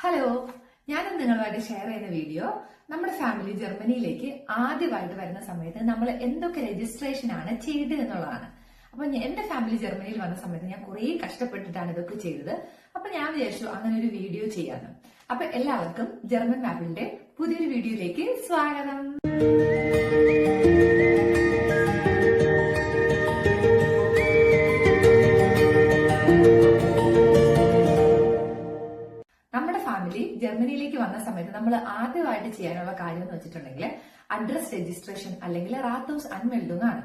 Hello, ഞാനും നിങ്ങളുമായിട്ട് share ചെയ്യുന്ന വീഡിയോ നമ്മുടെ ഫാമിലി ജർമ്മനിയിലേക്ക് ആദ്യമായിട്ട് വരുന്ന സമയത്ത് നമ്മൾ എന്തൊക്കെ രജിസ്ട്രേഷൻ ആണ് ചെയ്തതെന്നുള്ളതാണ്. അപ്പൊ എന്റെ ഫാമിലി ജർമ്മനിയിൽ വന്ന സമയത്ത് ഞാൻ കുറെ കഷ്ടപ്പെട്ടിട്ടാണ് ഇതൊക്കെ ചെയ്തത്. അപ്പൊ ഞാൻ വിചാരിച്ചു അങ്ങനെ ഒരു വീഡിയോ ചെയ്യാന്ന്. അപ്പൊ എല്ലാവർക്കും ജർമ്മൻ മാപ്പിന്റെ പുതിയൊരു വീഡിയോയിലേക്ക് സ്വാഗതം. ജർമ്മനിയിലേക്ക് വന്ന സമയത്ത് നമ്മൾ ആദ്യമായിട്ട് ചെയ്യാനുള്ള കാര്യം എന്ന് വെച്ചിട്ടുണ്ടെങ്കിൽ അഡ്രസ് രജിസ്ട്രേഷൻ അല്ലെങ്കിൽ റാത്തൗസ് അൺമെൽഡിംഗ് ആണ്.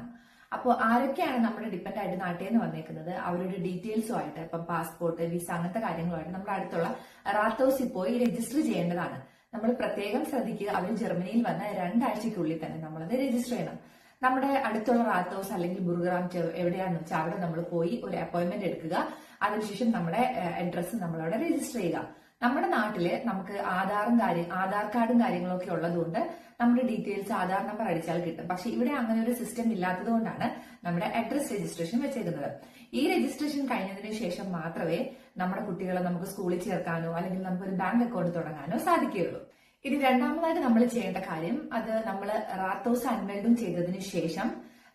അപ്പോൾ ആരൊക്കെയാണ് നമ്മുടെ ഡിപ്പെൻഡ് ആയിട്ട് നാട്ടിൽ നിന്ന് വന്നേക്കുന്നത് അവരുടെ ഡീറ്റെയിൽസുമായിട്ട് ഇപ്പം പാസ്പോർട്ട്, വിസ അങ്ങനത്തെ കാര്യങ്ങളുമായിട്ട് നമ്മുടെ അടുത്തുള്ള റാത്തൗസിൽ പോയി രജിസ്റ്റർ ചെയ്യേണ്ടതാണ്. നമ്മൾ പ്രത്യേകം ശ്രദ്ധിക്കുക, അവർ ജർമ്മനിയിൽ വന്ന 2 ആഴ്ചയ്ക്കുള്ളിൽ തന്നെ നമ്മളത് രജിസ്റ്റർ ചെയ്യണം. നമ്മുടെ അടുത്തുള്ള റാത്തൗസ് അല്ലെങ്കിൽ ബുർഗ്രാം എവിടെയാണെന്ന് വെച്ചാൽ അവിടെ നമ്മൾ പോയി ഒരു അപ്പോയിന്റ്മെന്റ് എടുക്കുക. അതിനുശേഷം നമ്മുടെ അഡ്രസ്സ് നമ്മളവിടെ രജിസ്റ്റർ ചെയ്യുക. നമ്മുടെ നാട്ടില് നമുക്ക് ആധാർ കാർഡും കാര്യങ്ങളൊക്കെ ഉള്ളതുകൊണ്ട് നമ്മുടെ ഡീറ്റെയിൽസ് ആധാർ നമ്പർ അടിച്ചാൽ കിട്ടും. പക്ഷെ ഇവിടെ അങ്ങനെ ഒരു സിസ്റ്റം ഇല്ലാത്തത് കൊണ്ടാണ് നമ്മുടെ അഡ്രസ് രജിസ്ട്രേഷൻ വെച്ചേക്കുന്നത്. ഈ രജിസ്ട്രേഷൻ കഴിഞ്ഞതിന് ശേഷം മാത്രമേ നമ്മുടെ കുട്ടികളെ നമുക്ക് സ്കൂളിൽ ചേർക്കാനോ അല്ലെങ്കിൽ നമുക്കൊരു ബാങ്ക് അക്കൗണ്ട് തുടങ്ങാനോ സാധിക്കുകയുള്ളൂ. ഇനി രണ്ടാമതായിട്ട് നമ്മൾ ചെയ്യേണ്ട കാര്യം, അത് നമ്മൾ റാത്തൗസ് അൺമെൽഡിംഗ് ചെയ്തതിന് ശേഷം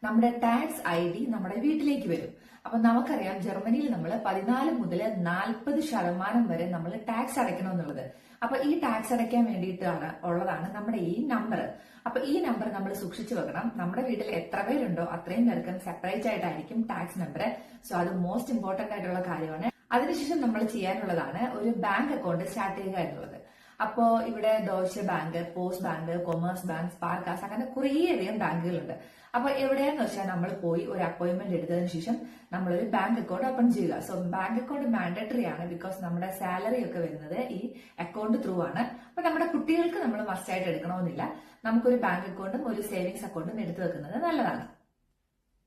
നമ്മുടെ ടാക്സ് ID നമ്മുടെ വീട്ടിലേക്ക് വരും. അപ്പൊ നമുക്കറിയാം ജർമ്മനിയിൽ നമ്മൾ 14 മുതൽ 40% വരെ നമ്മൾ ടാക്സ് അടയ്ക്കണമെന്നുള്ളത്. അപ്പൊ ഈ ടാക്സ് അടയ്ക്കാൻ വേണ്ടിയിട്ടാണ് ഉള്ളതാണ് നമ്മുടെ ഈ നമ്പർ. അപ്പൊ ഈ നമ്പർ നമ്മൾ സൂക്ഷിച്ചു വെക്കണം. നമ്മുടെ വീട്ടിൽ എത്ര പേരുണ്ടോ അത്രയും പേർക്കും സെപ്പറേറ്റ് ആയിട്ടായിരിക്കും ടാക്സ് നമ്പർ. സോ അത് മോസ്റ്റ് ഇമ്പോർട്ടന്റ് ആയിട്ടുള്ള കാര്യമാണ്. അതിനുശേഷം നമ്മൾ ചെയ്യാനുള്ളതാണ് ഒരു ബാങ്ക് അക്കൗണ്ട് സ്റ്റാർട്ട് ചെയ്യുക എന്നുള്ളത്. അപ്പോ ഇവിടെ Deutsche bank, post bank, commerce bank, Sparkasse അങ്ങനെ കുറേയധികം ബാങ്കുകളുണ്ട്. അപ്പൊ എവിടെയെന്ന് വെച്ചാൽ നമ്മൾ പോയി ഒരു അപ്പോയിന്റ്മെന്റ് എടുത്തതിന് ശേഷം നമ്മളൊരു ബാങ്ക് അക്കൗണ്ട് ഓപ്പൺ ചെയ്യുക. സോ ബാങ്ക് അക്കൗണ്ട് മാൻഡറ്ററി ആണ്, ബിക്കോസ് നമ്മുടെ സാലറി ഒക്കെ വരുന്നത് ഈ അക്കൗണ്ട് ത്രൂ ആണ്. അപ്പൊ നമ്മുടെ കുട്ടികൾക്ക് നമ്മൾ മസ്റ്റ് ആയിട്ട് എടുക്കണമെന്നില്ല. നമുക്കൊരു ബാങ്ക് അക്കൗണ്ടും ഒരു സേവിങ്സ് അക്കൗണ്ടും എടുത്തു വെക്കുന്നത് നല്ലതാണ്.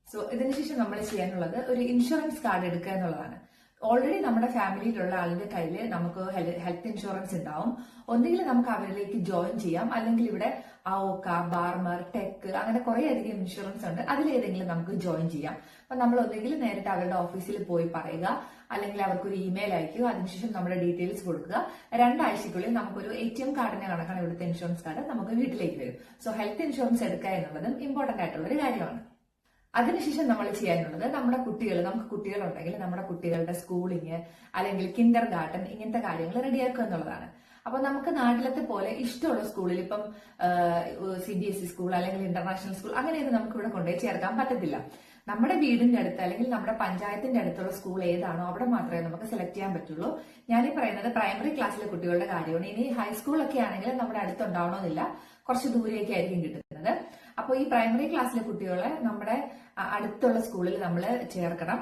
സോ ഇതിനുശേഷം നമ്മൾ ചെയ്യാനുള്ളത് ഒരു ഇൻഷുറൻസ് കാർഡ് എടുക്കുക എന്നുള്ളതാണ്. ഓൾറെഡി നമ്മുടെ ഫാമിലിയിലുള്ള ആളിന്റെ കയ്യിൽ നമുക്ക് ഹെൽത്ത് ഇൻഷുറൻസ് ഉണ്ടാവും. ഒന്നുകിൽ നമുക്ക് അവരിലേക്ക് ജോയിൻ ചെയ്യാം, അല്ലെങ്കിൽ ഇവിടെ AOK, ബാർമർ, ടെക് അങ്ങനെ കുറെ അധികം ഇൻഷുറൻസ് ഉണ്ട്. അതിലേതെങ്കിലും നമുക്ക് ജോയിൻ ചെയ്യാം. അപ്പൊ നമ്മൾ ഒന്നുകിൽ നേരിട്ട് അവരുടെ ഓഫീസിൽ പോയി പറയുക, അല്ലെങ്കിൽ അവർക്കൊരു ഇമെയിൽ അയക്കുക. അതിനുശേഷം നമ്മുടെ ഡീറ്റെയിൽസ് കൊടുക്കുക. 2 ആഴ്ചയ്ക്കുള്ളിൽ നമുക്കൊരു ATM കാർഡിന്റെ കണക്കാണ് ഇവിടുത്തെ ഇൻഷുറൻസ് കാർഡ് നമുക്ക് വീട്ടിലേക്ക് വരും. സോ ഹെൽത്ത് ഇൻഷുറൻസ് എടുക്കുക എന്നുള്ളതും ഇമ്പോർട്ടന്റ് ആയിട്ടുള്ള ഒരു കാര്യമാണ്. അതിനുശേഷം നമ്മൾ ചെയ്യാനുള്ളത് നമുക്ക് കുട്ടികളുണ്ടെങ്കിൽ നമ്മുടെ കുട്ടികളുടെ സ്കൂളിങ് അല്ലെങ്കിൽ കിൻഡർ ഗാർട്ടൻ ഇങ്ങനത്തെ കാര്യങ്ങൾ റെഡിയാക്കുക എന്നുള്ളതാണ്. അപ്പൊ നമുക്ക് നാട്ടിലത്തെ പോലെ ഇഷ്ടമുള്ള സ്കൂളിൽ ഇപ്പം CBSE സ്കൂൾ അല്ലെങ്കിൽ ഇന്റർനാഷണൽ സ്കൂൾ അങ്ങനെയൊന്നും നമുക്ക് ഇവിടെ കൊണ്ടുപോയി ചേർക്കാൻ പറ്റത്തില്ല. നമ്മുടെ വീടിന്റെ അടുത്ത് അല്ലെങ്കിൽ നമ്മുടെ പഞ്ചായത്തിന്റെ അടുത്തുള്ള സ്കൂൾ ഏതാണോ അവിടെ മാത്രമേ നമുക്ക് സെലക്ട് ചെയ്യാൻ പറ്റുള്ളൂ. ഞാനീ പറയുന്നത് പ്രൈമറി ക്ലാസ്സിലെ കുട്ടികളുടെ കാര്യമാണ്. ഇനി ഹൈസ്കൂളൊക്കെ ആണെങ്കിൽ നമ്മുടെ അടുത്തുണ്ടാവണമെന്നില്ല, കുറച്ച് ദൂരെയൊക്കെ ആയിരിക്കും കിട്ടുന്നത്. അപ്പോൾ ഈ പ്രൈമറി ക്ലാസ്സിലെ കുട്ടികളെ നമ്മുടെ അടുത്തുള്ള സ്കൂളിൽ നമ്മൾ ചേർക്കണം.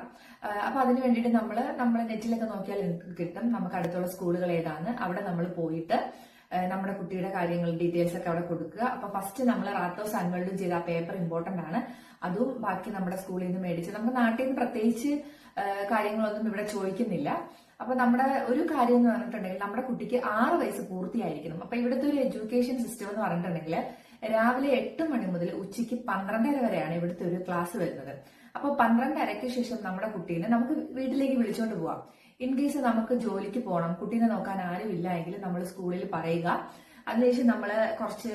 അപ്പൊ അതിന് വേണ്ടിയിട്ട് നമ്മൾ നെറ്റിലൊക്കെ നോക്കിയാൽ കിട്ടും നമുക്ക് അടുത്തുള്ള സ്കൂളുകൾ ഏതാണ്. അവിടെ നമ്മൾ പോയിട്ട് നമ്മുടെ കുട്ടിയുടെ കാര്യങ്ങൾ ഡീറ്റെയിൽസ് ഒക്കെ അവിടെ കൊടുക്കുക. അപ്പൊ ഫസ്റ്റ് നമ്മൾ റാത്തൗസ് അൺമെൽഡിംഗ് ചെയ്ത ആ പേപ്പർ ഇമ്പോർട്ടന്റ് ആണ്. അതും ബാക്കി നമ്മുടെ സ്കൂളിൽ നിന്ന് മേടിച്ച് നമുക്ക് നാട്ടിൽ നിന്ന് പ്രത്യേകിച്ച് കാര്യങ്ങളൊന്നും ഇവിടെ ചോദിക്കുന്നില്ല. അപ്പൊ നമ്മുടെ ഒരു കാര്യം എന്ന് പറഞ്ഞിട്ടുണ്ടെങ്കിൽ നമ്മുടെ കുട്ടിക്ക് 6 വയസ്സ് പൂർത്തിയായിരിക്കണം. അപ്പൊ ഇവിടുത്തെ ഒരു എഡ്യൂക്കേഷൻ സിസ്റ്റം എന്ന് പറഞ്ഞിട്ടുണ്ടെങ്കിൽ രാവിലെ 8 മണി മുതൽ ഉച്ചയ്ക്ക് 12:30 വരെയാണ് ഇവിടുത്തെ ഒരു ക്ലാസ് വരുന്നത്. അപ്പൊ 12:30 ശേഷം നമ്മുടെ കുട്ടീനെ നമുക്ക് വീട്ടിലേക്ക് വിളിച്ചോണ്ട് പോവാം. ഇൻ കേസ് നമുക്ക് ജോലിക്ക് പോകണം, കുട്ടീനെ നോക്കാൻ ആരും ഇല്ല എങ്കിൽ നമ്മൾ സ്കൂളിൽ പറയുക. അതിനുശേഷം നമ്മൾ കുറച്ച്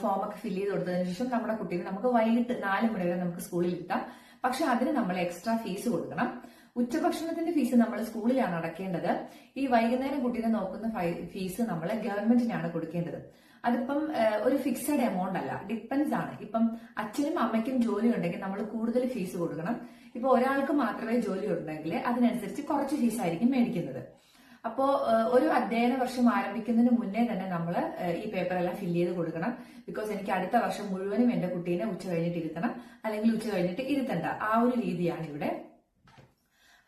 ഫോമൊക്കെ ഫില്ല് ചെയ്ത് കൊടുത്തതിനു ശേഷം നമ്മുടെ കുട്ടീനെ നമുക്ക് വൈകിട്ട് 4 മണി വരെ നമുക്ക് സ്കൂളിൽ കിട്ടാം. പക്ഷെ അതിന് നമ്മൾ എക്സ്ട്രാ ഫീസ് കൊടുക്കണം. ഉച്ചഭക്ഷണത്തിന്റെ ഫീസ് നമ്മൾ സ്കൂളിലാണ് അടക്കേണ്ടത്. ഈ വൈകുന്നേരം കുട്ടീനെ നോക്കുന്ന ഫീസ് നമ്മൾ ഗവൺമെന്റിനാണ് കൊടുക്കേണ്ടത്. അതിപ്പം ഒരു ഫിക്സഡ് എമൗണ്ട് അല്ല, ഡിപ്പെൻസ് ആണ്. ഇപ്പം അച്ഛനും അമ്മയ്ക്കും ജോലി ഉണ്ടെങ്കിൽ നമ്മൾ കൂടുതൽ ഫീസ് കൊടുക്കണം. ഇപ്പൊ ഒരാൾക്ക് മാത്രമേ ജോലി ഉണ്ടെങ്കിൽ അതിനനുസരിച്ച് കുറച്ച് ഫീസ് ആയിരിക്കും മേടിക്കുന്നത്. അപ്പോ ഒരു അധ്യയന വർഷം ആരംഭിക്കുന്നതിന് മുന്നേ തന്നെ നമ്മൾ ഈ പേപ്പറെല്ലാം ഫില്ല് ചെയ്ത് കൊടുക്കണം. ബിക്കോസ് എനിക്ക് അടുത്ത വർഷം മുഴുവനും എന്റെ കുട്ടീനെ ഉച്ച കഴിഞ്ഞിട്ട് ഇരുത്തണം, അല്ലെങ്കിൽ ഉച്ച കഴിഞ്ഞിട്ട് ഇരുത്തണ്ട. ആ ഒരു രീതിയാണ് ഇവിടെ.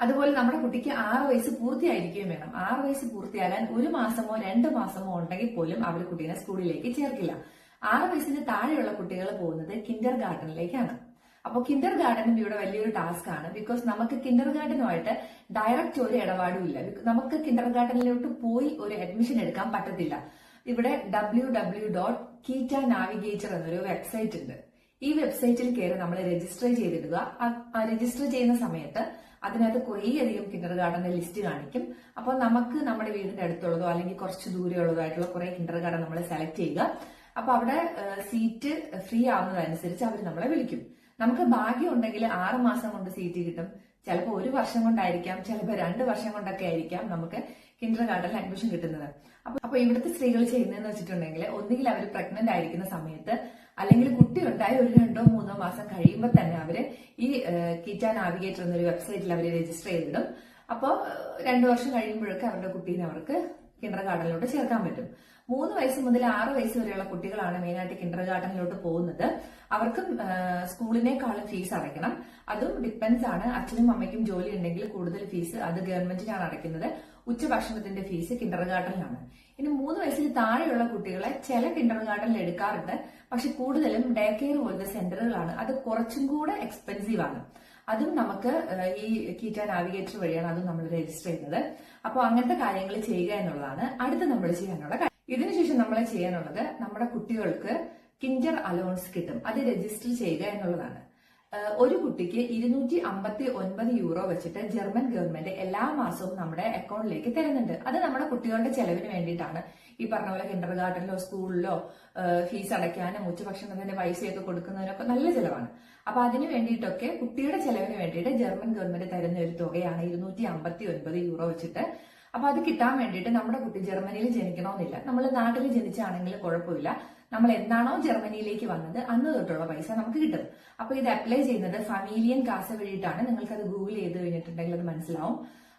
അതുപോലെ നമ്മുടെ കുട്ടിക്ക് 6 വയസ്സ് പൂർത്തിയായിരിക്കുകയും വേണം. 6 വയസ്സ് പൂർത്തിയാകാൻ 1 മാസമോ 2 മാസമോ ഉണ്ടെങ്കിൽ പോലും അവർ കുട്ടീനെ സ്കൂളിലേക്ക് ചേർക്കില്ല. 6 വയസ്സിന് താഴെയുള്ള കുട്ടികൾ പോകുന്നത് കിൻഡർ ഗാർഡനിലേക്കാണ്. അപ്പോൾ കിൻഡർ ഗാർഡനും ഇവിടെ വലിയൊരു ടാസ്ക് ആണ്. ബിക്കോസ് നമുക്ക് കിൻഡർ ഗാർഡനുമായിട്ട് ഡയറക്റ്റ് ഒരു ഇടപാടും ഇല്ല. നമുക്ക് കിൻഡർ ഗാർഡനിലോട്ട് പോയി ഒരു അഡ്മിഷൻ എടുക്കാൻ പറ്റത്തില്ല. ഇവിടെ www.kita-navigator എന്നൊരു വെബ്സൈറ്റ് ഉണ്ട്. ഈ വെബ്സൈറ്റിൽ കയറി നമ്മൾ രജിസ്റ്റർ ചെയ്തിടുക. രജിസ്റ്റർ ചെയ്യുന്ന സമയത്ത് അതിനകത്ത് കുറേയധികം കിൻഡർ ഗാർഡന്റെ ലിസ്റ്റ് കാണിക്കും. അപ്പോൾ നമുക്ക് നമ്മുടെ വീടിന്റെ അടുത്തുള്ളതോ അല്ലെങ്കിൽ കുറച്ച് ദൂരെയുള്ളതോ ആയിട്ടുള്ള കുറെ കിൻഡർ ഗാർഡൻ നമ്മൾ സെലക്ട് ചെയ്യുക. അപ്പൊ അവിടെ സീറ്റ് ഫ്രീ ആവുന്നതനുസരിച്ച് അവർ നമ്മളെ വിളിക്കും. നമുക്ക് ഭാഗ്യം ഉണ്ടെങ്കിൽ 6 മാസം കൊണ്ട് സീറ്റ് കിട്ടും. ചിലപ്പോൾ 1 വർഷം കൊണ്ടായിരിക്കാം, ചിലപ്പോൾ 2 വർഷം കൊണ്ടൊക്കെ ആയിരിക്കാം നമുക്ക് കിൻഡർ ഗാർഡനിൽ അഡ്മിഷൻ കിട്ടുന്നത്. അപ്പൊ ഇവിടുത്തെ സ്ത്രീകൾ ചെയ്യുന്നതെന്ന് വെച്ചിട്ടുണ്ടെങ്കിൽ ഒന്നുകിൽ അവർ പ്രഗ്നന്റ് ആയിരിക്കുന്ന സമയത്ത് അല്ലെങ്കിൽ കുട്ടി ഉണ്ടായി 1, 2, 3 മാസം കഴിയുമ്പോൾ തന്നെ അവര് ഈ കീറ്റ നാവിഗേറ്റർ എന്നൊരു വെബ്സൈറ്റിൽ അവർ രജിസ്റ്റർ ചെയ്തിടും. അപ്പോൾ 2 വർഷം കഴിയുമ്പോഴൊക്കെ അവരുടെ കുട്ടീനെ അവർക്ക് കിൻഡർ ഗാർഡനിലോട്ട് ചേർക്കാൻ പറ്റും. 3 വയസ്സ് മുതൽ 6 വയസ്സ് വരെയുള്ള കുട്ടികളാണ് മെയിനായിട്ട് കിൻഡർ ഗാർഡനിലോട്ട് പോകുന്നത്. അവർക്കും സ്കൂളിനേക്കാളും ഫീസ് അടയ്ക്കണം. അതും ഡിപ്പെൻസ് ആണ്. അച്ഛനും അമ്മയ്ക്കും ജോലി ഉണ്ടെങ്കിൽ കൂടുതൽ ഫീസ് അത് ഗവൺമെന്റിനാണ് അടയ്ക്കുന്നത്. ഉച്ചഭക്ഷണത്തിന്റെ ഫീസ് കിൻഡർ ഗാർഡനിലാണ്. ഇനി 3 വയസ്സിൽ താഴെയുള്ള കുട്ടികളെ ചില കിൻഡർ ഗാർഡനിൽ എടുക്കാറുണ്ട്. പക്ഷെ കൂടുതലും ഡേ കെയർ പോലത്തെ സെന്ററുകളാണ്. അത് കുറച്ചും കൂടെ എക്സ്പെൻസീവ് ആണ്. അതും നമുക്ക് ഈ കീറ്റ നാവിഗേറ്റർ വഴിയാണ് അതും നമ്മൾ രജിസ്റ്റർ ചെയ്യുന്നത്. അപ്പോൾ അങ്ങനത്തെ കാര്യങ്ങൾ ചെയ്യുക എന്നുള്ളതാണ് അടുത്ത് നമ്മൾ ചെയ്യാനുള്ള കാര്യം. ഇതിനുശേഷം നമ്മൾ ചെയ്യാനുള്ളത് നമ്മുടെ കുട്ടികൾക്ക് കിൻഡർ അലോവൻസ് കിട്ടും. അത് രജിസ്റ്റർ ചെയ്യുക എന്നുള്ളതാണ്. ഒരു കുട്ടിക്ക് 259 യൂറോ വെച്ചിട്ട് ജർമ്മൻ ഗവൺമെന്റ് എല്ലാ മാസവും നമ്മുടെ അക്കൗണ്ടിലേക്ക് തരുന്നുണ്ട്. അത് നമ്മുടെ കുട്ടികളുടെ ചെലവിന് വേണ്ടിയിട്ടാണ്. ഈ പറഞ്ഞ പോലെ കിൻഡർ ഗാർഡനിലോ സ്കൂളിലോ ഫീസ് അടയ്ക്കാനും ഉച്ചഭക്ഷണത്തിന്റെ പൈസയൊക്കെ കൊടുക്കുന്നതിനൊക്കെ നല്ല ചെലവാണ്. അപ്പൊ അതിന് വേണ്ടിയിട്ടൊക്കെ കുട്ടിയുടെ ചെലവിന് വേണ്ടിയിട്ട് ജർമ്മൻ ഗവൺമെന്റ് തരുന്ന ഒരു തുകയാണ് 259 യൂറോ വെച്ചിട്ട്. അപ്പൊ അത് കിട്ടാൻ വേണ്ടിയിട്ട് നമ്മുടെ കുട്ടി ജർമ്മനിയിൽ ജനിക്കണമെന്നില്ല. നമ്മൾ നാട്ടിൽ ജനിച്ചാണെങ്കിൽ കുഴപ്പമില്ല. നമ്മൾ എന്നാണോ ജർമ്മനിയിലേക്ക് വന്നത് അന്ന് തൊട്ടുള്ള പൈസ നമുക്ക് കിട്ടും. അപ്പൊ ഇത് അപ്ലൈ ചെയ്യുന്നത് ഫാമിലിയൻ കാസ വഴിയിട്ടാണ്. നിങ്ങൾക്ക് അത് ഗൂഗിൾ ചെയ്ത് കഴിഞ്ഞിട്ടുണ്ടെങ്കിൽ അത് മനസ്സിലാവും.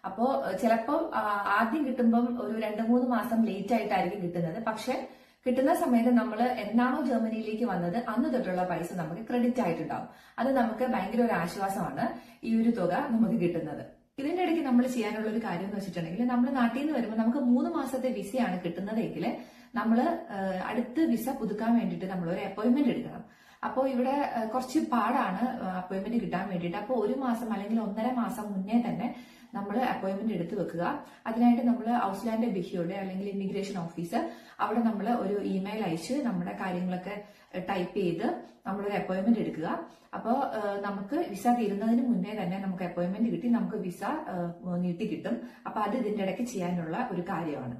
അപ്പോ ചിലപ്പോൾ ആദ്യം കിട്ടുമ്പം ഒരു 2-3 മാസം ലേറ്റ് ആയിട്ടായിരിക്കും കിട്ടുന്നത്. പക്ഷെ കിട്ടുന്ന സമയത്ത് നമ്മൾ എന്നാണോ ജർമ്മനിയിലേക്ക് വന്നത് അന്ന് തൊട്ടുള്ള പൈസ നമുക്ക് ക്രെഡിറ്റ് ആയിട്ടുണ്ടാവും. അത് നമുക്ക് ഭയങ്കര ഒരു ആശ്വാസമാണ് ഈ ഒരു തുക നമുക്ക് കിട്ടുന്നത്. ഇതിന്റെ ഇടയ്ക്ക് നമ്മൾ ചെയ്യാനുള്ള ഒരു കാര്യം എന്ന് വെച്ചിട്ടുണ്ടെങ്കിൽ നമ്മൾ നാട്ടിൽ നിന്ന് വരുമ്പോൾ നമുക്ക് 3 മാസത്തെ വിസയാണ് കിട്ടുന്നതെങ്കിൽ നമ്മൾ അടുത്ത് വിസ പുതുക്കാൻ വേണ്ടിയിട്ട് നമ്മൾ ഒരു അപ്പോയിന്റ്മെന്റ് എടുക്കണം. അപ്പോൾ ഇവിടെ കുറച്ച് പാടാണ് അപ്പോയിന്റ്മെന്റ് കിട്ടാൻ വേണ്ടിയിട്ട്. അപ്പോൾ 1 മാസം അല്ലെങ്കിൽ 1.5 മാസം മുന്നേ തന്നെ നമ്മൾ അപ്പോയിന്റ്മെന്റ് എടുത്തു വെക്കുക. അതിനായിട്ട് നമ്മൾ ഔസ്ലാൻഡ് ബിഹിയുടെ അല്ലെങ്കിൽ ഇമിഗ്രേഷൻ ഓഫീസർ അവിടെ നമ്മൾ ഒരു ഇമെയിൽ അയച്ച് നമ്മുടെ കാര്യങ്ങളൊക്കെ ടൈപ്പ് ചെയ്ത് നമ്മളൊരു അപ്പോയിന്റ്മെന്റ് എടുക്കുക. അപ്പോൾ നമുക്ക് വിസ തീരുന്നതിന് മുന്നേ തന്നെ നമുക്ക് അപ്പോയിന്റ്മെന്റ് കിട്ടി നമുക്ക് വിസ നീട്ടി കിട്ടും. അപ്പൊ അത് ഇതിന്റെ ഇടയ്ക്ക് ചെയ്യാനുള്ള ഒരു കാര്യമാണ്.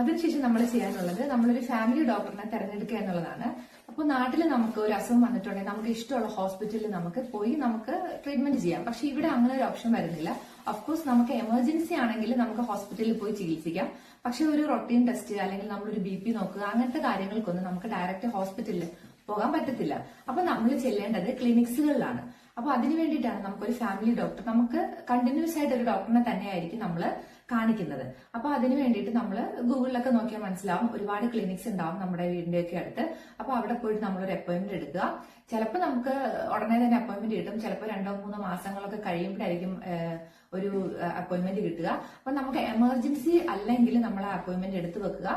അതിനുശേഷം നമ്മൾ ചെയ്യാനുള്ളത് നമ്മളൊരു ഫാമിലി ഡോക്ടറിനെ തെരഞ്ഞെടുക്കുക എന്നുള്ളതാണ്. അപ്പോൾ നാട്ടിൽ നമുക്ക് ഒരു അസുഖം വന്നിട്ടുണ്ടെങ്കിൽ നമുക്ക് ഇഷ്ടമുള്ള ഹോസ്പിറ്റലിൽ നമുക്ക് പോയി നമുക്ക് ട്രീറ്റ്മെന്റ് ചെയ്യാം. പക്ഷെ ഇവിടെ അങ്ങനെ ഒരു ഓപ്ഷൻ വരുന്നില്ല. ഓഫ്കോഴ്സ് നമുക്ക് എമർജൻസി ആണെങ്കിൽ നമുക്ക് ഹോസ്പിറ്റലിൽ പോയി ചികിത്സിക്കാം. പക്ഷെ ഒരു റൊട്ടീൻ ടെസ്റ്റ് അല്ലെങ്കിൽ നമ്മളൊരു BP നോക്കുക അങ്ങനത്തെ കാര്യങ്ങൾക്കൊന്നും നമുക്ക് ഡയറക്റ്റ് ഹോസ്പിറ്റലിൽ പോകാൻ പറ്റത്തില്ല. അപ്പൊ നമ്മൾ ചെല്ലേണ്ടത് ക്ലിനിക്സുകളിലാണ്. അപ്പൊ അതിന് വേണ്ടിയിട്ടാണ് നമുക്കൊരു ഫാമിലി ഡോക്ടർ നമുക്ക് കണ്ടിന്യൂസ് ആയിട്ട് ഒരു ഡോക്ടറിനെ തന്നെയായിരിക്കും നമ്മൾ കാണിക്കുന്നത്. അപ്പൊ അതിന് വേണ്ടിയിട്ട് നമ്മൾ ഗൂഗിളിലൊക്കെ നോക്കിയാൽ മനസ്സിലാവും ഒരുപാട് ക്ലിനിക്സ് ഉണ്ടാവും നമ്മുടെ വീടിന്റെയൊക്കെ അടുത്ത്. അപ്പൊ അവിടെ പോയിട്ട് നമ്മളൊരു അപ്പോയിന്റ്മെന്റ് എടുക്കുക. ചിലപ്പോൾ നമുക്ക് ഉടനെ തന്നെ അപ്പോയിന്റ്മെന്റ് കിട്ടും. ചിലപ്പോൾ 2-3 മാസങ്ങളൊക്കെ കഴിയുമ്പോഴായിരിക്കും ഒരു അപ്പോയിന്റ്മെന്റ് കിട്ടുക. അപ്പൊ നമുക്ക് എമർജൻസി അല്ലെങ്കിൽ നമ്മൾ ആ അപ്പോയിന്റ്മെന്റ് എടുത്തു വെക്കുക.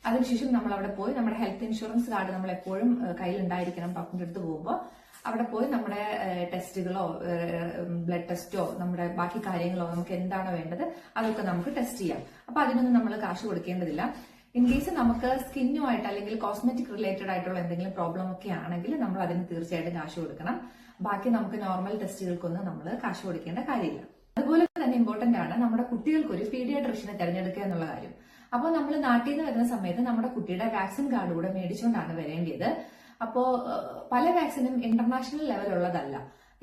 അതിനുശേഷം നമ്മൾ അവിടെ പോയി നമ്മുടെ ഹെൽത്ത് ഇൻഷുറൻസ് കാർഡ് നമ്മൾ എപ്പോഴും കയ്യിലുണ്ടായിരിക്കണം. ഡോക്ടറിന്റെ അടുത്ത് പോകുമ്പോൾ അവിടെ പോയി നമ്മുടെ ടെസ്റ്റുകളോ ബ്ലഡ് ടെസ്റ്റോ നമ്മുടെ ബാക്കി കാര്യങ്ങളോ നമുക്ക് എന്താണോ വേണ്ടത് അതൊക്കെ നമുക്ക് ടെസ്റ്റ് ചെയ്യാം. അപ്പൊ അതിനൊന്നും നമ്മൾ കാശ് കൊടുക്കേണ്ടതില്ല. ഇൻ കേസ് നമുക്ക് സ്കിന്നുമായിട്ട് അല്ലെങ്കിൽ കോസ്മെറ്റിക് റിലേറ്റഡ് ആയിട്ടുള്ള എന്തെങ്കിലും പ്രോബ്ലം ഒക്കെ ആണെങ്കിൽ നമ്മൾ അതിന് തീർച്ചയായിട്ടും കാശ് കൊടുക്കണം. ബാക്കി നമുക്ക് നോർമൽ ടെസ്റ്റുകൾക്കൊന്നും നമ്മൾ കാശ് കൊടുക്കേണ്ട കാര്യമില്ല. അതുപോലെ തന്നെ ഇമ്പോർട്ടന്റ് ആണ് നമ്മുടെ കുട്ടികൾക്ക് ഒരു പീഡിയാട്രിഷ്യനെ തെരഞ്ഞെടുക്കുക എന്നുള്ള കാര്യം. അപ്പോൾ നമ്മൾ നാട്ടിൽ നിന്ന് വരുന്ന സമയത്ത് നമ്മുടെ കുട്ടിയുടെ വാക്സിൻ കാർഡ് കൂടെ മേടിച്ചുകൊണ്ടാണ് വരേണ്ടത്. അപ്പോ പല വാക്സിനും ഇന്റർനാഷണൽ ലെവലുള്ളതല്ല.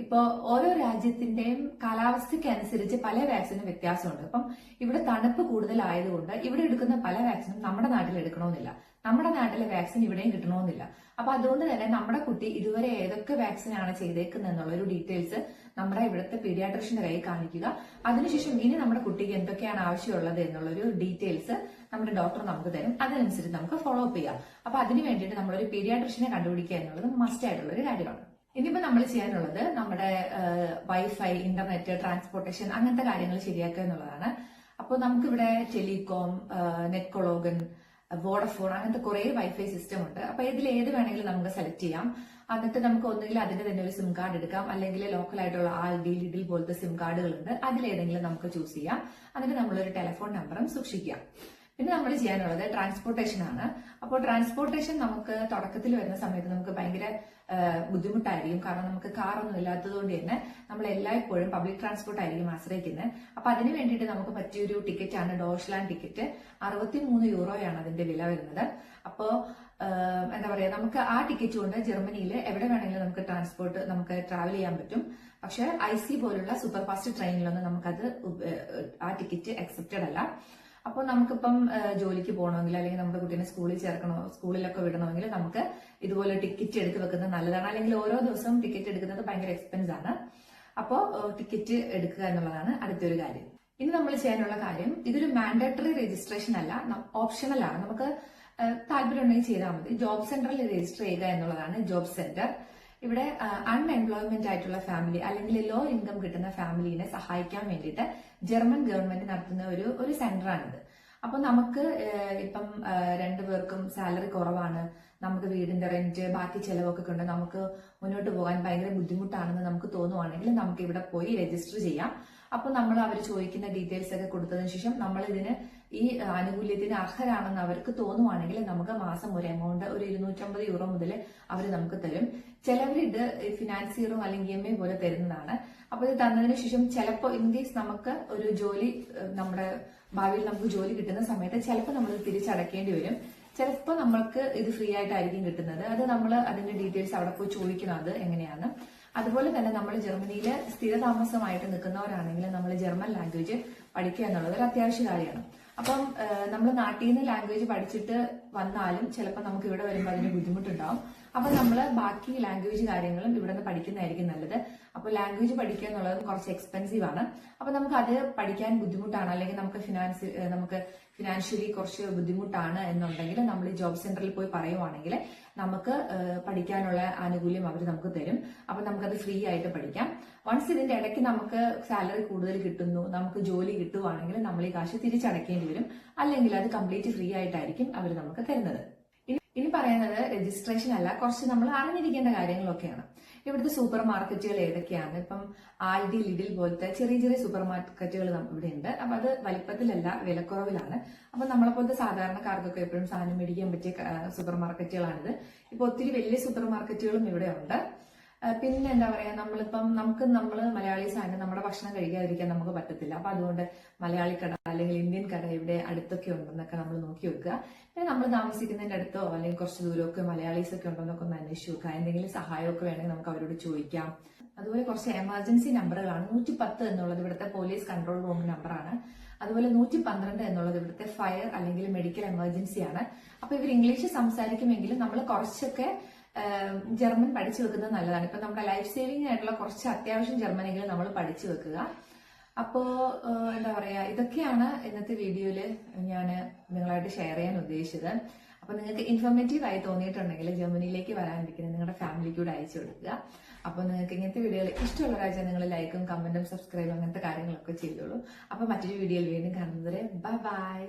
ഇപ്പോ ഓരോ രാജ്യത്തിന്റെയും കാലാവസ്ഥയ്ക്ക് അനുസരിച്ച് പല വാക്സിനും വ്യത്യാസമുണ്ട്. അപ്പം ഇവിടെ തണുപ്പ് കൂടുതലായതുകൊണ്ട് ഇവിടെ എടുക്കുന്ന പല വാക്സിനും നമ്മുടെ നാട്ടിൽ എടുക്കണമെന്നില്ല. നമ്മുടെ നാട്ടിലെ വാക്സിൻ ഇവിടെയും കിട്ടണമെന്നില്ല. അപ്പൊ അതുകൊണ്ട് തന്നെ നമ്മുടെ കുട്ടി ഇതുവരെ ഏതൊക്കെ വാക്സിനാണ് ചെയ്തേക്കുന്നത് എന്നുള്ള ഒരു ഡീറ്റെയിൽസ് നമ്മുടെ ഇവിടുത്തെ പീഡിയാട്രിഷ്യന്റെ കയ്യിൽ കാണിക്കുക. അതിനുശേഷം ഇനി നമ്മുടെ കുട്ടിക്ക് എന്തൊക്കെയാണ് ആവശ്യമുള്ളത് എന്നുള്ളൊരു ഡീറ്റെയിൽസ് നമ്മുടെ ഡോക്ടർ നമുക്ക് തരും. അതനുസരിച്ച് നമുക്ക് ഫോളോ അപ്പ് ചെയ്യാം. അപ്പൊ അതിന് വേണ്ടിയിട്ട് നമ്മളൊരു പീഡിയാട്രിഷ്യനെ കണ്ടുപിടിക്കുക എന്നുള്ളത് മസ്റ്റ് ആയിട്ടുള്ള ഒരു കാര്യമാണ്. ഇനിയിപ്പോ നമ്മൾ ചെയ്യാനുള്ളത് നമ്മുടെ വൈഫൈ, ഇന്റർനെറ്റ്, ട്രാൻസ്പോർട്ടേഷൻ അങ്ങനത്തെ കാര്യങ്ങൾ ശരിയാക്കുക എന്നുള്ളതാണ്. അപ്പോൾ നമുക്കിവിടെ ടെലികോം, നെറ്റ്കൊളോഗൻ, വോഡഫോൺ അങ്ങനത്തെ കുറെ വൈഫൈ സിസ്റ്റം ഉണ്ട്. അപ്പൊ ഇതിൽ ഏത് വേണമെങ്കിലും നമുക്ക് സെലക്ട് ചെയ്യാം. എന്നിട്ട് നമുക്ക് ഒന്നുകിൽ അതിന്റെ തന്നെ ഒരു സിം കാർഡ് എടുക്കാം, അല്ലെങ്കിൽ ലോക്കൽ ആയിട്ടുള്ള ആൽഡി, ലിഡിൽ പോലത്തെ സിം കാർഡുകളുണ്ട്. അതിലേതെങ്കിലും നമുക്ക് ചൂസ് ചെയ്യാം. എന്നിട്ട് നമ്മളൊരു ടെലിഫോൺ നമ്പറും സൂക്ഷിക്കാം. പിന്നെ നമ്മൾ ചെയ്യാനുള്ളത് ട്രാൻസ്പോർട്ടേഷൻ ആണ്. അപ്പോൾ ട്രാൻസ്പോർട്ടേഷൻ നമുക്ക് തുടക്കത്തിൽ വരുന്ന സമയത്ത് നമുക്ക് ഭയങ്കര ബുദ്ധിമുട്ടായിരിക്കും. കാരണം നമുക്ക് കാറൊന്നും ഇല്ലാത്തതുകൊണ്ട് തന്നെ നമ്മൾ എല്ലായ്പ്പോഴും പബ്ലിക് ട്രാൻസ്പോർട്ട് ആയിരിക്കും ആശ്രയിക്കുന്നത്. അപ്പൊ അതിന് വേണ്ടിയിട്ട് നമുക്ക് പറ്റിയൊരു ടിക്കറ്റ് ആണ് ഡോഷ്ലാൻഡ് ടിക്കറ്റ്. 63 യൂറോയാണ് അതിന്റെ വില വരുന്നത്. അപ്പോ എന്താ പറയാ, നമുക്ക് ആ ടിക്കറ്റ് കൊണ്ട് ജർമ്മനിയിൽ എവിടെ വേണമെങ്കിലും നമുക്ക് ട്രാവൽ ചെയ്യാൻ പറ്റും. പക്ഷെ IC പോലുള്ള സൂപ്പർ ഫാസ്റ്റ് ട്രെയിനിലൊന്നും നമുക്കത് ആ ടിക്കറ്റ് അക്സെപ്റ്റഡ് അല്ല. അപ്പോൾ നമുക്കിപ്പം ജോലിക്ക് പോകണമെങ്കിൽ അല്ലെങ്കിൽ നമ്മുടെ കുട്ടീനെ സ്കൂളിൽ ചേർക്കണോ, സ്കൂളിലൊക്കെ വിടണമെങ്കിൽ നമുക്ക് ഇതുപോലെ ടിക്കറ്റ് എടുത്ത് വെക്കുന്നത് നല്ലതാണ്. അല്ലെങ്കിൽ ഓരോ ദിവസവും ടിക്കറ്റ് എടുക്കുന്നത് ഭയങ്കര എക്സ്പെൻസ് ആണ്. അപ്പോൾ ടിക്കറ്റ് എടുക്കുക എന്നുള്ളതാണ് അടുത്തൊരു കാര്യം. ഇനി നമ്മൾ ചെയ്യാനുള്ള കാര്യം, ഇതൊരു മാൻഡേറ്ററി രജിസ്ട്രേഷൻ അല്ല, ഓപ്ഷണൽ ആണ്. നമുക്ക് താല്പര്യം ഉണ്ടെങ്കിൽ ചെയ്താൽ മതി. ജോബ് സെന്ററിൽ രജിസ്റ്റർ ചെയ്യുക എന്നുള്ളതാണ് ജോബ് സെന്റർ. ഇവിടെ അൺഎംപ്ലോയ്മെന്റ് ആയിട്ടുള്ള ഫാമിലി അല്ലെങ്കിൽ ലോ ഇൻകം കിട്ടുന്ന ഫാമിലിനെ സഹായിക്കാൻ വേണ്ടിയിട്ട് ജർമ്മൻ ഗവൺമെന്റ് നടത്തുന്ന ഒരു സെന്ററാണിത്. അപ്പൊ നമുക്ക് ഇപ്പം 2 പേർക്കും സാലറി കുറവാണ്, നമുക്ക് വീടിന്റെ റെന്റ് ബാക്കി ചെലവൊക്കെ കൊണ്ട് നമുക്ക് മുന്നോട്ട് പോകാൻ ഭയങ്കര ബുദ്ധിമുട്ടാണെന്ന് നമുക്ക് തോന്നുവാണെങ്കിൽ നമുക്ക് ഇവിടെ പോയി രജിസ്റ്റർ ചെയ്യാം. അപ്പൊ നമ്മൾ അവർ ചോദിക്കുന്ന ഡീറ്റെയിൽസ് ഒക്കെ കൊടുത്തതിന് ശേഷം നമ്മൾ ഇതിന് ഈ ആനുകൂല്യത്തിന് അർഹരാണെന്ന് അവർക്ക് തോന്നുവാണെങ്കിൽ നമുക്ക് മാസം ഒരു എമൗണ്ട് ഒരു 250 യൂറോ മുതൽ അവർ നമുക്ക് തരും. ചിലവർ ഇത് ഫിനാൻസിയറും അല്ലെങ്കിൽ EMI പോലെ തരുന്നതാണ്. അപ്പൊ ഇത് തന്നതിന് ശേഷം ചിലപ്പോൾ ഇൻ കേസ് നമുക്ക് ഒരു ജോലി നമ്മുടെ ഭാവിയിൽ നമുക്ക് ജോലി കിട്ടുന്ന സമയത്ത് ചിലപ്പോൾ നമ്മൾ തിരിച്ചടക്കേണ്ടി വരും. ചിലപ്പോൾ നമ്മൾക്ക് ഇത് ഫ്രീ ആയിട്ടായിരിക്കും കിട്ടുന്നത്. അത് നമ്മൾ അതിന്റെ ഡീറ്റെയിൽസ് അവിടെ പോയി ചോദിക്കണം അത് എങ്ങനെയാണ്. അതുപോലെ തന്നെ നമ്മൾ ജർമ്മനിയിൽ സ്ഥിരതാമസമായിട്ട് നിൽക്കുന്നവരാണെങ്കിൽ നമ്മൾ ജർമ്മൻ ലാംഗ്വേജ് പഠിക്കുക എന്നുള്ളത് ഒരു അത്യാവശ്യ കാര്യമാണ്. അപ്പം നമ്മൾ നാട്ടിൽ നിന്ന് ലാംഗ്വേജ് പഠിച്ചിട്ട് വന്നാലും ചിലപ്പോൾ നമുക്ക് ഇവിടെ വരുമ്പോൾ അതിന് ബുദ്ധിമുട്ടുണ്ടാവും. അപ്പൊ നമ്മൾ ബാക്കി ലാംഗ്വേജ് കാര്യങ്ങളും ഇവിടെ നിന്ന് പഠിക്കുന്നതായിരിക്കും നല്ലത്. അപ്പൊ ലാംഗ്വേജ് പഠിക്കുക എന്നുള്ളത് കുറച്ച് എക്സ്പെൻസീവ് ആണ്. അപ്പൊ നമുക്ക് അത് പഠിക്കാൻ ബുദ്ധിമുട്ടാണ് അല്ലെങ്കിൽ നമുക്ക് ഫിനാൻഷ്യലി കുറച്ച് ബുദ്ധിമുട്ടാണ് എന്നുണ്ടെങ്കിൽ നമ്മൾ ഈ ജോബ് സെന്ററിൽ പോയി പറയുവാണെങ്കിൽ നമുക്ക് പഠിക്കാനുള്ള ആനുകൂല്യം അവർ നമുക്ക് തരും. അപ്പൊ നമുക്കത് ഫ്രീ ആയിട്ട് പഠിക്കാം. വൺസ് ഇതിന്റെ ഇടയ്ക്ക് നമുക്ക് സാലറി കൂടുതൽ കിട്ടുന്നു, നമുക്ക് ജോലി കിട്ടുവാണെങ്കിൽ നമ്മൾ ഈ കാശ് തിരിച്ചടക്കേണ്ടി വരും. അല്ലെങ്കിൽ അത് കംപ്ലീറ്റ് ഫ്രീ ആയിട്ടായിരിക്കും അവർ നമുക്ക് തരുന്നത്. ഇനി പറയുന്നത് രജിസ്ട്രേഷൻ അല്ല, കുറച്ച് നമ്മൾ അറിഞ്ഞിരിക്കേണ്ട കാര്യങ്ങളൊക്കെയാണ്. ഇവിടുത്തെ സൂപ്പർ മാർക്കറ്റുകൾ ഏതൊക്കെയാണ്? ഇപ്പം ആൽഡി, ലിഡിൽ പോലത്തെ ചെറിയ ചെറിയ സൂപ്പർ മാർക്കറ്റുകൾ ഇവിടെ ഉണ്ട്. അപ്പൊ അത് വലിപ്പത്തിലല്ല, വിലക്കുറവിലാണ്. അപ്പൊ നമ്മളെപ്പോലത്തെ സാധാരണക്കാർക്കൊക്കെ എപ്പോഴും സാധനം മേടിക്കാൻ പറ്റിയ സൂപ്പർ മാർക്കറ്റുകളാണിത്. ഇപ്പൊ ഒത്തിരി വലിയ സൂപ്പർ മാർക്കറ്റുകളും ഇവിടെ ഉണ്ട്. പിന്നെ എന്താ പറയാ, നമ്മൾ മലയാളീസ് ആണ്, നമ്മുടെ ഭക്ഷണം കഴിക്കാതിരിക്കാൻ നമുക്ക് പറ്റത്തില്ല. അപ്പൊ അതുകൊണ്ട് മലയാളി കട അല്ലെങ്കിൽ ഇന്ത്യൻ കട ഇവിടെ അടുത്തൊക്കെ ഉണ്ടെന്നൊക്കെ നമ്മൾ നോക്കി വെക്കുക. പിന്നെ നമ്മൾ താമസിക്കുന്നതിന്റെ അടുത്തോ അല്ലെങ്കിൽ കുറച്ച് ദൂരമൊക്കെ മലയാളീസ് ഒക്കെ ഉണ്ടോന്നൊക്കെ ഒന്ന് അന്വേഷിച്ച് വെക്കുക. എന്തെങ്കിലും സഹായമൊക്കെ വേണമെങ്കിൽ നമുക്ക് അവരോട് ചോദിക്കാം. അതുപോലെ കുറച്ച് എമർജൻസി നമ്പറുകളാണ്. 110 എന്നുള്ളത് ഇവിടുത്തെ പോലീസ് കൺട്രോൾ റൂം നമ്പറാണ്. അതുപോലെ 112 എന്നുള്ളത് ഇവിടുത്തെ ഫയർ അല്ലെങ്കിൽ മെഡിക്കൽ എമർജൻസി ആണ്. അപ്പൊ ഇവർ ഇംഗ്ലീഷ് സംസാരിക്കുമെങ്കിലും നമ്മൾ കുറച്ചൊക്കെ ജർമ്മൻ പഠിച്ചു വെക്കുന്നത് നല്ലതാണ്. ഇപ്പൊ നമ്മുടെ ലൈഫ് സേവിംഗ് ആയിട്ടുള്ള കുറച്ച് അത്യാവശ്യം ജർമ്മനെങ്കിലും നമ്മൾ പഠിച്ചു വെക്കുക. അപ്പോ എന്താ പറയാ, ഇതൊക്കെയാണ് ഇന്നത്തെ വീഡിയോയില് ഞാൻ നിങ്ങളായിട്ട് ഷെയർ ചെയ്യാൻ ഉദ്ദേശിച്ചത്. അപ്പൊ നിങ്ങൾക്ക് ഇൻഫോർമേറ്റീവ് ആയി തോന്നിയിട്ടുണ്ടെങ്കിൽ ജർമ്മനിയിലേക്ക് വരാനിരിക്കുന്നത് നിങ്ങളുടെ ഫാമിലിക്ക് കൂടെ അയച്ചു കൊടുക്കുക. അപ്പൊ നിങ്ങൾക്ക് ഇങ്ങനത്തെ വീഡിയോകൾ ഇഷ്ടമുള്ള ഒരാഴ്ച നിങ്ങൾ ലൈക്കും കമന്റും സബ്സ്ക്രൈബും അങ്ങനത്തെ കാര്യങ്ങളൊക്കെ ചെയ്തോളൂ. അപ്പൊ മറ്റൊരു വീഡിയോയിൽ വീണ്ടും കാണുന്നത് വരെ ബൈ.